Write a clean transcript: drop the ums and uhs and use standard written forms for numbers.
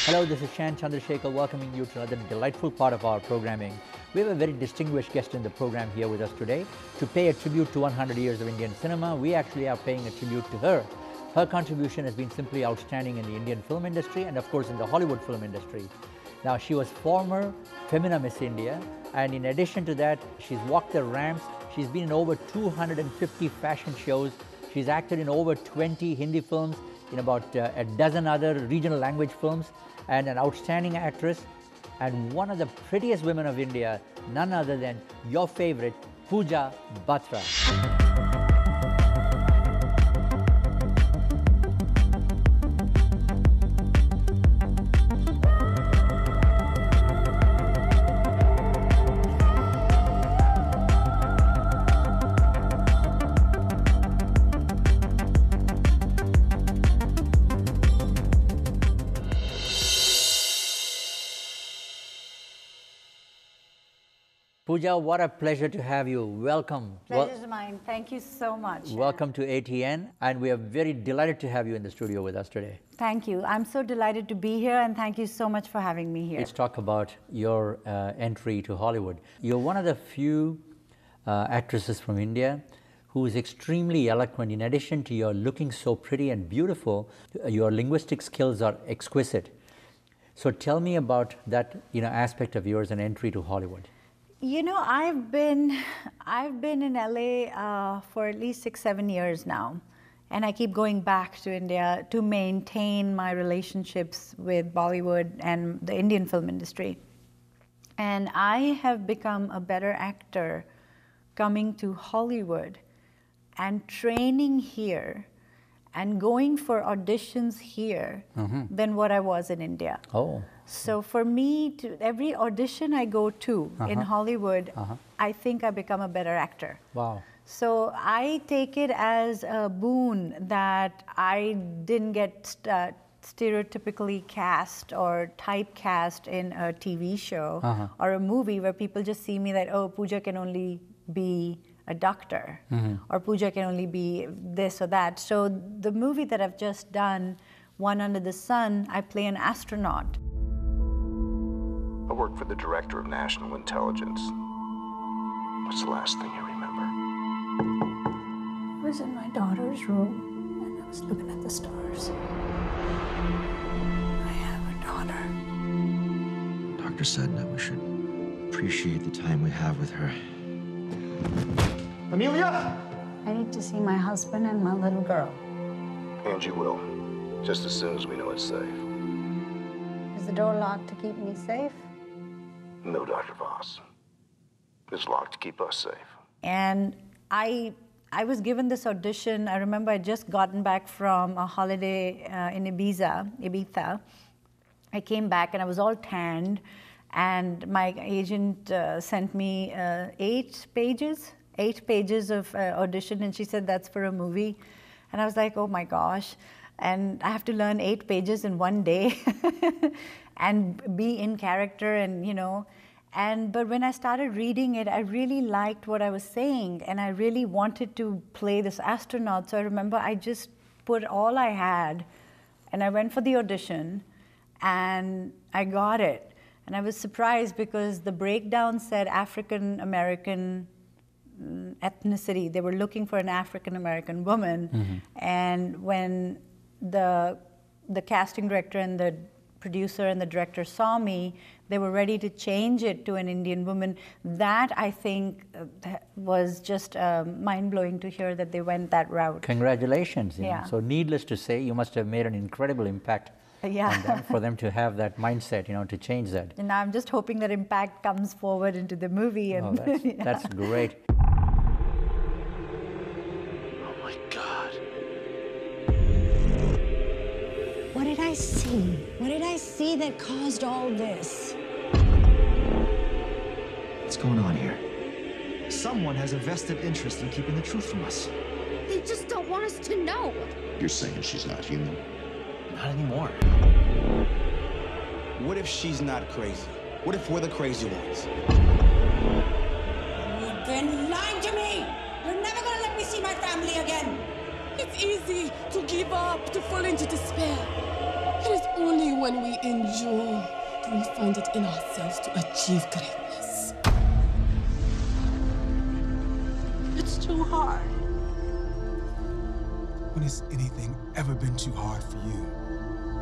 Hello, this is Shan Chandrasekhar welcoming you to another delightful part of our programming. We have a very distinguished guest in the program here with us today. To pay a tribute to 100 years of Indian cinema, we actually are paying a tribute to her. Her contribution has been simply outstanding in the Indian film industry and of course in the Hollywood film industry. Now, she was former Femina Miss India, and in addition to that, she's walked the ramps. She's been in over 250 fashion shows. She's acted in over 20 Hindi films, in about a dozen other regional language films, and an outstanding actress, and one of the prettiest women of India, none other than your favorite, Pooja Batra. Pooja, what a pleasure to have you. Welcome. Pleasure's mine. Thank you so much. Welcome to ATN, and we are very delighted to have you in the studio with us today. Thank you. I'm so delighted to be here, and thank you so much for having me here. Let's talk about your entry to Hollywood. You're one of the few actresses from India who is extremely eloquent. In addition to your looking so pretty and beautiful, your linguistic skills are exquisite. So tell me about that aspect of yours and entry to Hollywood. You know, I've been in LA for at least 6-7 years now, and I keep going back to India to maintain my relationships with Bollywood and the Indian film industry. And I have become a better actor coming to Hollywood and training here and going for auditions here than what I was in India. Oh. So for me, every audition I go to in Hollywood, I think I become a better actor. Wow. So I take it as a boon that I didn't get stereotypically cast or typecast in a TV show or a movie where people just see me that, oh, Pooja can only be a doctor, or Pooja can only be this or that. So the movie that I've just done, One Under the Sun, I play an astronaut. I work for the Director of National Intelligence. What's the last thing you remember? I was in my daughter's room and I was looking at the stars. I have a daughter. Doctor said that we should appreciate the time we have with her. Amelia! I need to see my husband and my little girl. Angie will, just as soon as we know it's safe. Is the door locked to keep me safe? No, Dr. Voss. It's locked to keep us safe. And I was given this audition. I remember I'd just gotten back from a holiday in Ibiza. I came back and I was all tanned, and my agent sent me 8 pages of audition, and she said that's for a movie. And I was like, oh my gosh. And I have to learn 8 pages in one day and be in character, and but when I started reading it, I really liked what I was saying, and I really wanted to play this astronaut. So I remember I just put all I had, and I went for the audition, and I got it. And I was surprised because the breakdown said African American ethnicity. They were looking for an African American woman, and when the casting director and the producer and the director saw me, they were ready to change it to an Indian woman. That, I think, was just mind-blowing to hear that they went that route. Congratulations. Yeah. So needless to say, you must have made an incredible impact on them, for them to have that mindset, to change that. And I'm just hoping that impact comes forward into the movie. And That's great. What did I see? What did I see that caused all this? What's going on here? Someone has a vested interest in keeping the truth from us. They just don't want us to know. You're saying she's not human? Not anymore. What if she's not crazy? What if we're the crazy ones? You've been lying to me! You're never gonna let me see my family again! It's easy to give up, to fall into despair. It is only when we endure do we find it in ourselves to achieve greatness. It's too hard. When has anything ever been too hard for you?